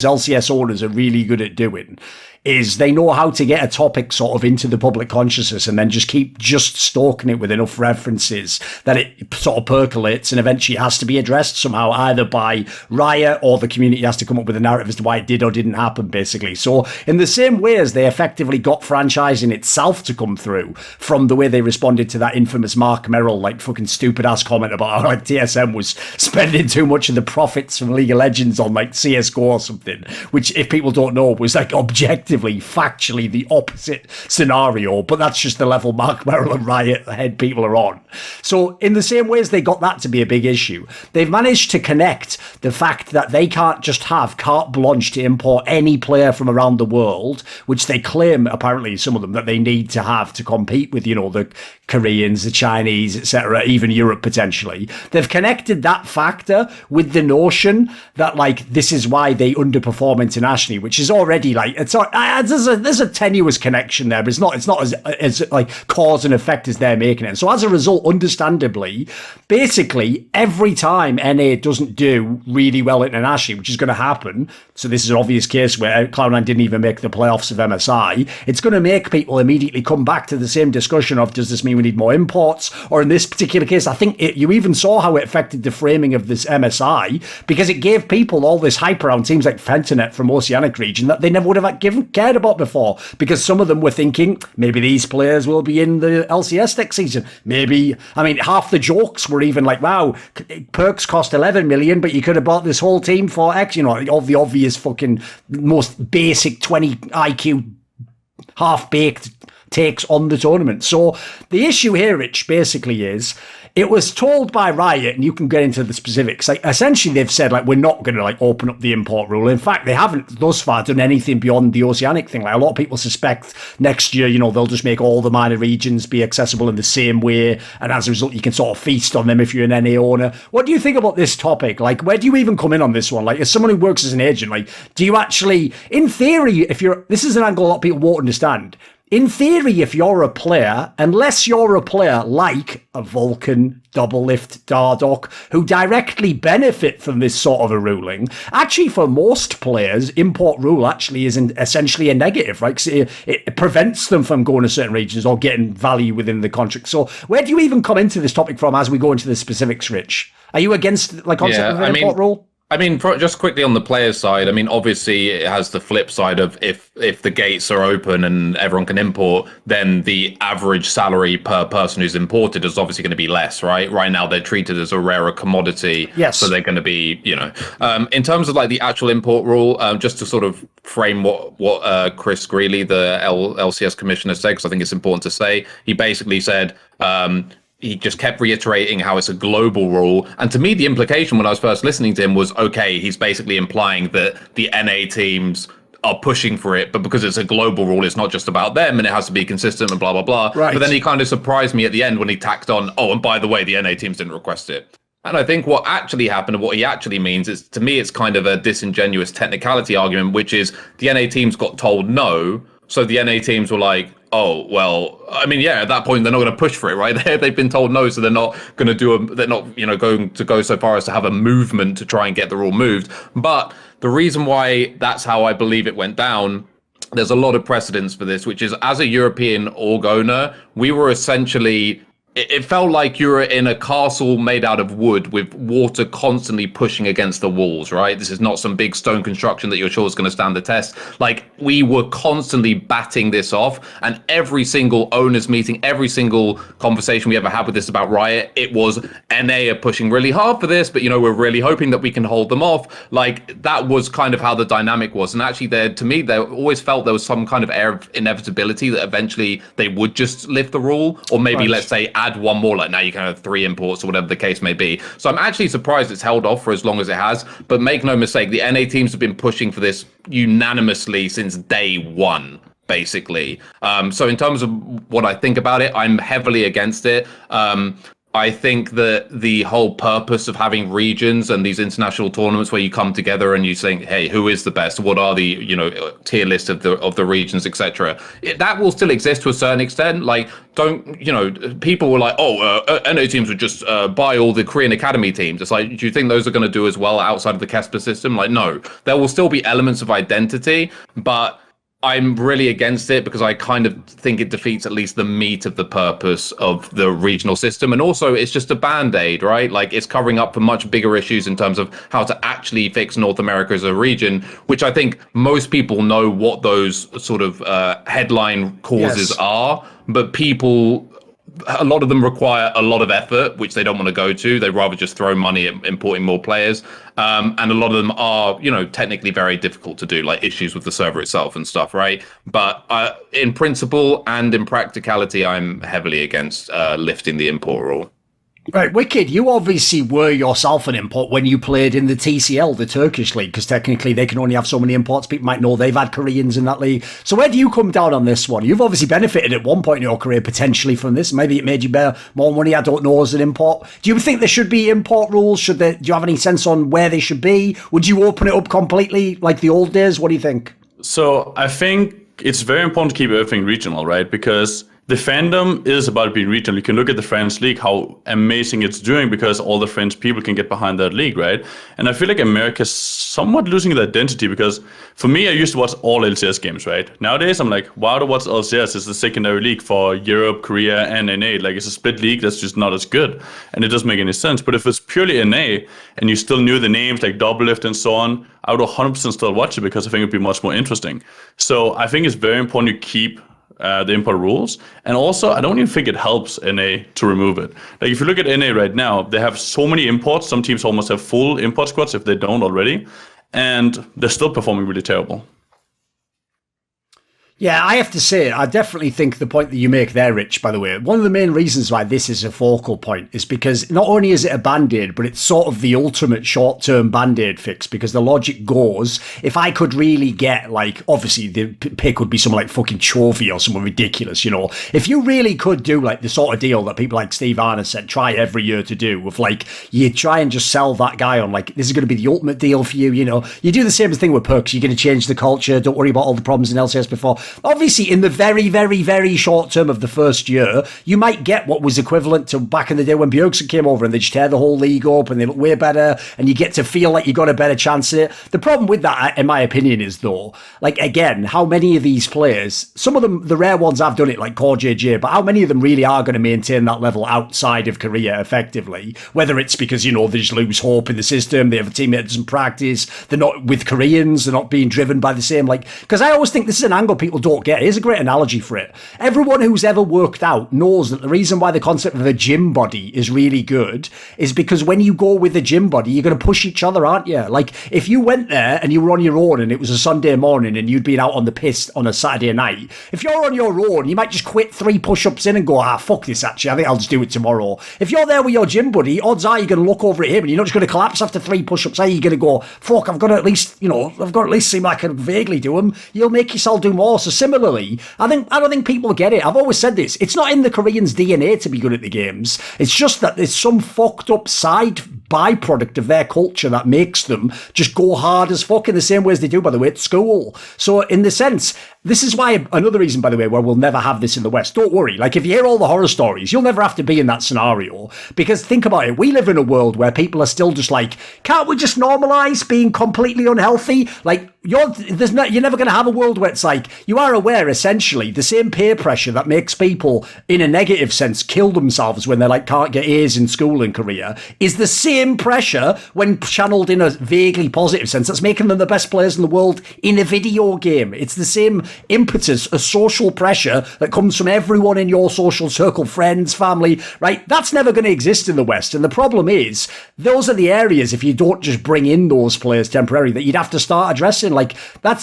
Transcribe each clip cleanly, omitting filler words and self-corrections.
LCS owners are really good at doing is they know how to get a topic sort of into the public consciousness and then just keep just stalking it with enough references that it sort of percolates and eventually it has to be addressed somehow, either by Riot or the community has to come up with a narrative as to why it did or didn't happen, basically. So in the same way as they effectively got franchising itself to come through from the way they responded to that infamous Mark Merrill, like fucking stupid ass comment about how like TSM was spending too much of the profits from League of Legends on like CSGO or something, which if people don't know was like objectively, factually the opposite scenario, but that's just the level Mark Merrill and Riot head people are on. So in the same way as they got that to be a big issue, they've managed to connect the fact that they can't just have carte blanche to import any player from around the world, which they claim, apparently some of them, that they need to have to compete with, you know, the Koreans, the Chinese, etc., even Europe potentially. They've connected that factor with the notion that like this is why they underperform internationally, which is already like there's a tenuous connection there, but it's not as like cause and effect as they're making it. So as a result, understandably, basically every time NA doesn't do really well internationally, which is going to happen, so this is an obvious case where Cloud9 didn't even make the playoffs of MSI, it's going to make people immediately come back to the same discussion of, does this mean we need more imports? Or in this particular case, I think you even saw how it affected the framing of this MSI, because it gave people all this hype around teams like Fentanet from Oceanic region that they never would have cared about before, because some of them were thinking maybe these players will be in the LCS next season. Maybe, I mean, half the jokes were even like, wow, perks cost 11 million, but you could have bought this whole team for X, you know, all the obvious fucking most basic 20 IQ half-baked takes on the tournament. So the issue here, Rich, basically is it was told by Riot, and you can get into the specifics. Like essentially, they've said like we're not going to like open up the import rule. In fact, they haven't thus far done anything beyond the Oceanic thing. Like a lot of people suspect next year, you know, they'll just make all the minor regions be accessible in the same way, and as a result, you can sort of feast on them if you're an NA owner. What do you think about this topic? Like, where do you even come in on this one? Like, as someone who works as an agent, like, do you actually, in theory, if you're, this is an angle a lot of people won't understand. In theory, if you're a player, unless you're a player like a Vulcan, Doublelift, Dardoch, who directly benefit from this sort of a ruling, actually for most players, import rule actually is essentially a negative, right? Because it prevents them from going to certain regions or getting value within the contract. So where do you even come into this topic from as we go into the specifics, Rich? Are you against the concept of an import rule? I mean, just quickly on the player's side, I mean, obviously it has the flip side of if the gates are open and everyone can import, then the average salary per person who's imported is obviously going to be less, right? Right now they're treated as a rarer commodity. Yes. So they're going to be, you know, in terms of like the actual import rule, just to sort of frame what Kris Greeley, the LCS commissioner, said, because I think it's important to say, he basically said, he just kept reiterating how it's a global rule. And to me, the implication when I was first listening to him was, okay, he's basically implying that the NA teams are pushing for it, but because it's a global rule, it's not just about them and it has to be consistent and blah, blah, blah. Right. But then he kind of surprised me at the end when he tacked on, oh, and by the way, the NA teams didn't request it. And I think what actually happened and what he actually means is, to me, it's kind of a disingenuous technicality argument, which is the NA teams got told no. So the NA teams were like, oh, well, I mean, yeah, at that point, they're not going to push for it, right? They've been told no, so they're not going to they're not, you know, going to go so far as to have a movement to try and get the rule moved. But the reason why that's how I believe it went down, there's a lot of precedence for this, which is as a European org owner, we were essentially, it felt like you were in a castle made out of wood with water constantly pushing against the walls, right? This is not some big stone construction that you're sure is going to stand the test. Like, we were constantly batting this off, and every single owners meeting, every single conversation we ever had with this about Riot, it was NA are pushing really hard for this, but, you know, we're really hoping that we can hold them off. Like, that was kind of how the dynamic was. And actually, to me, they always felt there was some kind of air of inevitability that eventually they would just lift the rule, or maybe, right, let's say, add one more, like now you can have 3 imports or whatever the case may be. So I'm actually surprised it's held off for as long as it has, but make no mistake, the NA teams have been pushing for this unanimously since day one, basically. So in terms of what I think about it, I'm heavily against it. I think that the whole purpose of having regions and these international tournaments where you come together and you think, hey, who is the best? What are the, tier list of the regions, etc. That will still exist to a certain extent. Like, people were like, NA teams would just buy all the Korean academy teams. It's like, do you think those are going to do as well outside of the Kesper system? Like, no, there will still be elements of identity, but I'm really against it because I kind of think it defeats at least the meat of the purpose of the regional system. And also it's just a band-aid, right? Like, it's covering up for much bigger issues in terms of how to actually fix North America as a region, which I think most people know what those sort of headline causes are, but a lot of them require a lot of effort, which they don't want to go to. They'd rather just throw money at importing more players. And a lot of them are, technically very difficult to do, like issues with the server itself and stuff, right? But in principle and in practicality, I'm heavily against lifting the import rule. Right, Wicked, you obviously were yourself an import when you played in the TCL, the Turkish league, because technically they can only have so many imports. People might know they've had Koreans in that league. So where do you come down on this one? You've obviously benefited at one point in your career potentially from this. Maybe it made you more money, I don't know, as an import. Do you think there should be import rules? Do you have any sense on where they should be? Would you open it up completely like the old days? What do you think? So I think it's very important to keep everything regional, right? Because the fandom is about being regional. You can look at the French league, how amazing it's doing because all the French people can get behind that league, right? And I feel like America's somewhat losing the identity because for me, I used to watch all LCS games, right? Nowadays, I'm like, wow, to watch LCS is the secondary league for Europe, Korea, and NA. Like, it's a split league that's just not as good. And it doesn't make any sense. But if it's purely NA and you still knew the names like Doublelift and so on, I would 100% still watch it because I think it'd be much more interesting. So I think it's very important to keep the import rules. And also, I don't even think it helps NA to remove it. Like, if you look at NA right now, they have so many imports. Some teams almost have full import squads if they don't already. And they're still performing really terrible. Yeah, I have to say, I definitely think the point that you make there, Rich, by the way, one of the main reasons why this is a focal point is because not only is it a band-aid, but it's sort of the ultimate short-term band-aid fix, because the logic goes, if I could really get, like, obviously the pick would be something like fucking Chovy or something ridiculous, if you really could do, like, the sort of deal that people like Steve Arner said try every year to do, with, like, you try and just sell that guy on, like, this is going to be the ultimate deal for you, you do the same thing with perks, you're going to change the culture, don't worry about all the problems in LCS before. Obviously, in the very, very, very short term of the first year, you might get what was equivalent to back in the day when Bjergsen came over and they just tear the whole league up and they look way better and you get to feel like you got a better chance at it. The problem with that, in my opinion, is though, like, again, how many of these players, some of them, the rare ones have done it, like Core JJ, but how many of them really are going to maintain that level outside of Korea effectively? Whether it's because, they just lose hope in the system, they have a teammate that doesn't practice, they're not with Koreans, they're not being driven by the same, because I always think this is an angle people don't get. Here's a great analogy for it. Everyone who's ever worked out knows that the reason why the concept of a gym body is really good is because when you go with a gym body, you're going to push each other, aren't you? Like, if you went there and you were on your own and it was a Sunday morning and you'd been out on the piss on a Saturday night, if you're on your own, you might just quit 3 push-ups in and go, fuck this, actually, I think I'll just do it tomorrow. If you're there with your gym buddy, odds are you're going to look over at him and you're not just going to collapse after 3 push-ups, are you going to go, fuck, I've got to at least seem like I can vaguely do them. You'll make yourself do more. So similarly, I don't think people get it. I've always said this. It's not in the Koreans' DNA to be good at the games. It's just that there's some fucked up side byproduct of their culture that makes them just go hard as fuck in the same way as they do, by the way, at school. So in the sense, this is why, another reason, by the way, why we'll never have this in the West. Don't worry. Like, if you hear all the horror stories, you'll never have to be in that scenario. Because think about it. We live in a world where people are still just like, can't we just normalize being completely unhealthy? Like, you're never going to have a world where it's like, you are aware, essentially, the same peer pressure that makes people, in a negative sense, kill themselves when they like can't get A's in school in Korea, is the same pressure when channeled in a vaguely positive sense that's making them the best players in the world in a video game. It's the same impetus, a social pressure that comes from everyone in your social circle, friends, family, right? That's never going to exist in the West. And the problem is, those are the areas, if you don't just bring in those players temporarily, that you'd have to start addressing. Like,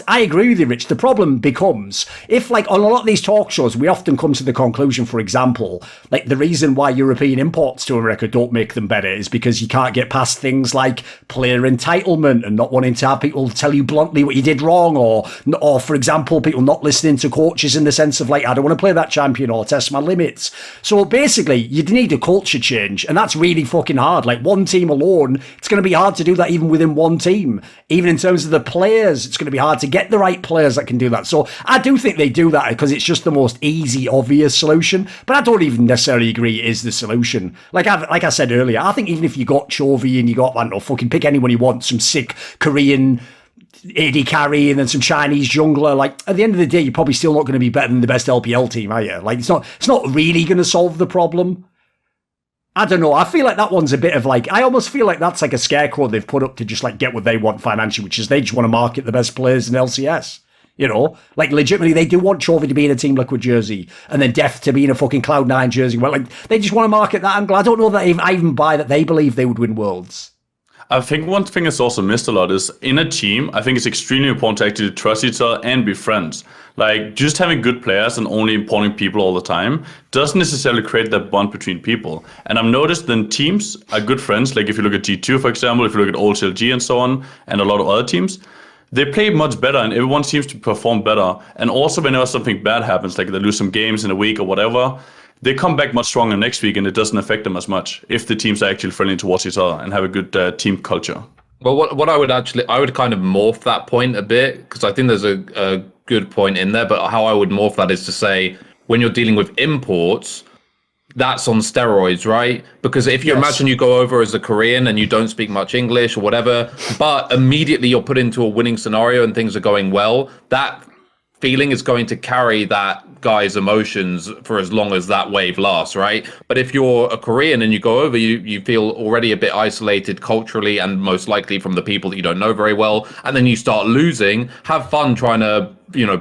I agree with you, Rich. The problem becomes, if like on a lot of these talk shows, we often come to the conclusion, for example, like the reason why European imports to America don't make them better is because you can't can't get past things like player entitlement and not wanting to have people tell you bluntly what you did wrong, or for example, people not listening to coaches in the sense of like, I don't want to play that champion or test my limits. So basically, you need a culture change, and that's really fucking hard. Like one team alone, it's going to be hard to do that even within one team. Even in terms of the players, it's going to be hard to get the right players that can do that. So I do think they do that because it's just the most easy, obvious solution. But I don't even necessarily agree it is the solution. Like I said earlier, I think even if you got Chovy and you got, I don't know, fucking pick anyone you want, some sick Korean AD carry and then some Chinese jungler, like at the end of the day, you're probably still not going to be better than the best LPL team, are you? Like it's not really going to solve the problem. I don't know. I feel like that one's a bit of like, I almost feel like that's like a scarecrow they've put up to just like get what they want financially, which is they just want to market the best players in LCS. You know, like legitimately, they do want Chovy to be in a Team Liquid jersey and then Deft to be in a fucking Cloud9 jersey. Well, like they just want to market that angle. I don't know that I even buy that they believe they would win Worlds. I think one thing that's also missed a lot is in a team, I think it's extremely important to actually trust each other and be friends. Like just having good players and only importing people all the time doesn't necessarily create that bond between people. And I've noticed then teams are good friends. Like if you look at G2, for example, if you look at Old LG and so on, and a lot of other teams, they play much better and everyone seems to perform better. And also whenever something bad happens, like they lose some games in a week or whatever, they come back much stronger next week and it doesn't affect them as much if the teams are actually friendly towards each other and have a good team culture. Well, what I would kind of morph that point a bit, because I think there's a good point in there, but how I would morph that is to say, when you're dealing with imports, that's on steroids, right? Because if you imagine you go over as a Korean and you don't speak much English or whatever, but immediately you're put into a winning scenario and things are going well, that feeling is going to carry that guy's emotions for as long as that wave lasts, right? But if you're a Korean and you go over, you feel already a bit isolated culturally and most likely from the people that you don't know very well, and then you start losing, have fun trying to,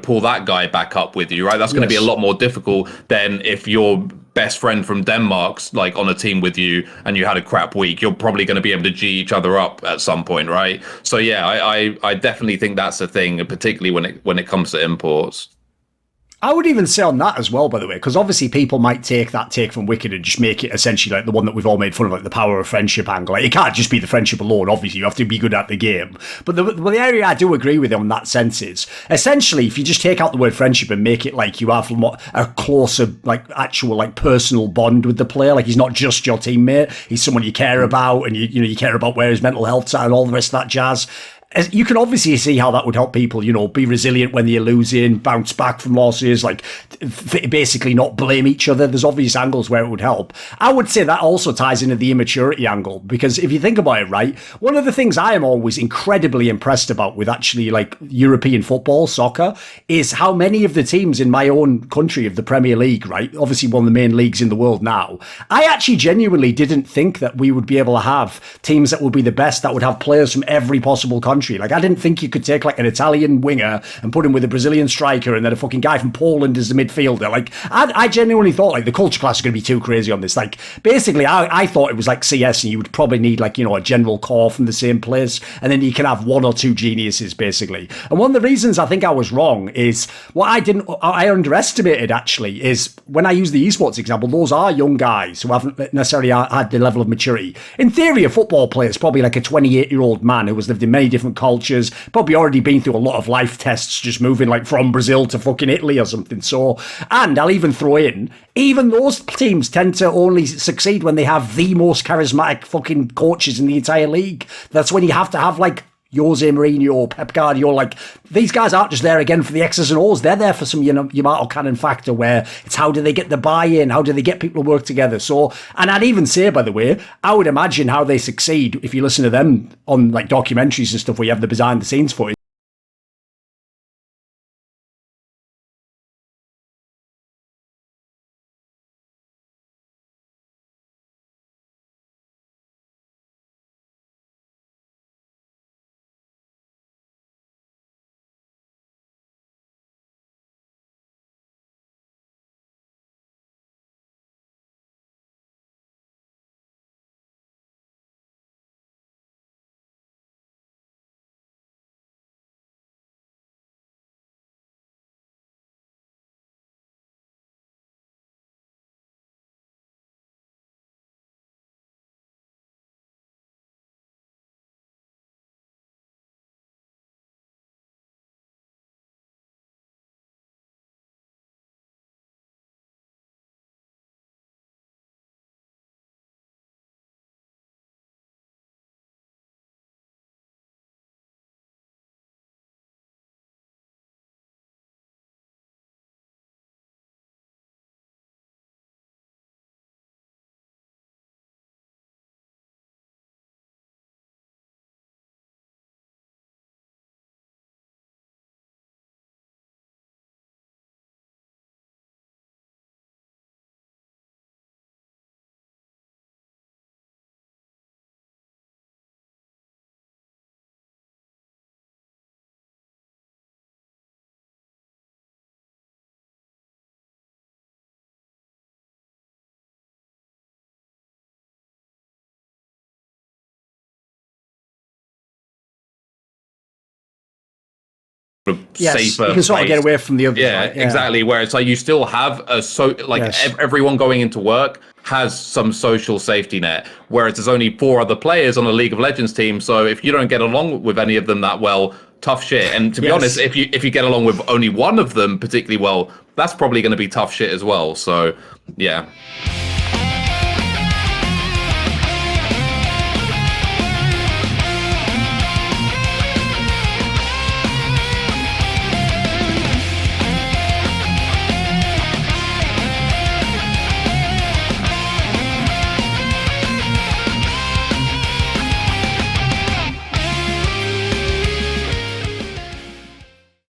pull that guy back up with you, right? That's going to be a lot more difficult than if your best friend from Denmark's like on a team with you and you had a crap week. You're probably going to be able to G each other up at some point, right? So yeah, I definitely think that's a thing, particularly when it comes to imports. I would even say on that as well, by the way, because obviously people might take that take from Wicked and just make it essentially like the one that we've all made fun of, like the power of friendship angle. Like, it can't just be the friendship alone, obviously. You have to be good at the game. But the area I do agree with him in that sense is, essentially, if you just take out the word friendship and make it like you have a closer, like actual, like personal bond with the player, like he's not just your teammate, he's someone you care about and you care about where his mental health's at and all the rest of that jazz. You can obviously see how that would help people, be resilient when you're losing, bounce back from losses, like basically not blame each other. There's obvious angles where it would help. I would say that also ties into the immaturity angle, because if you think about it, right, one of the things I am always incredibly impressed about with actually like European football, soccer, is how many of the teams in my own country of the Premier League, right, obviously one of the main leagues in the world now, I actually genuinely didn't think that we would be able to have teams that would be the best, that would have players from every possible country. Like, I didn't think you could take like an Italian winger and put him with a Brazilian striker and then a fucking guy from Poland as a midfielder. Like, I genuinely thought like the culture class is going to be too crazy on this. Like, basically, I thought it was like CS and you would probably need like, a general core from the same place, and then you can have one or two geniuses, basically. And one of the reasons I think I was wrong is what I underestimated actually is when I use the esports example, those are young guys who haven't necessarily had the level of maturity. In theory, a football player is probably like a 28-year-old man who has lived in many different cultures, probably already been through a lot of life tests, just moving like from Brazil to fucking Italy or something. So, and I'll even throw in, even those teams tend to only succeed when they have the most charismatic fucking coaches in the entire league. That's when you have to have like Jose Mourinho, Pep Guardiola. Like, these guys aren't just there again for the X's and O's. They're there for some Yamato cannon factor, where it's how do they get the buy-in? How do they get people to work together? So, and I'd even say, by the way, I would imagine how they succeed if you listen to them on like documentaries and stuff where you have the behind-the-scenes footage. safer. You can sort of get away from the others. Yeah, right? exactly. Where it's like you still have everyone going into work has some social safety net, whereas there's only 4 other players on a League of Legends team. So if you don't get along with any of them that well, tough shit. And to be honest, if you get along with only one of them particularly well, that's probably going to be tough shit as well. So yeah.